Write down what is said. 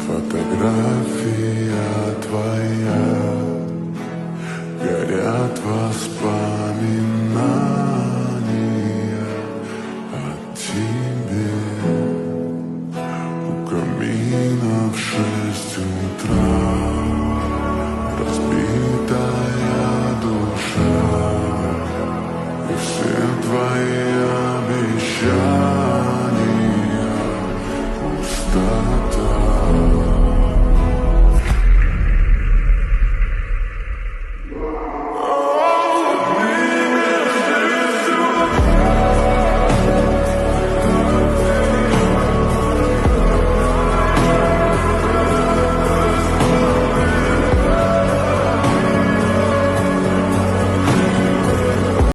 Фотография твоя, горят воспоминания о тебе. У камина в 6 утра разбитая душа, и все твои обещания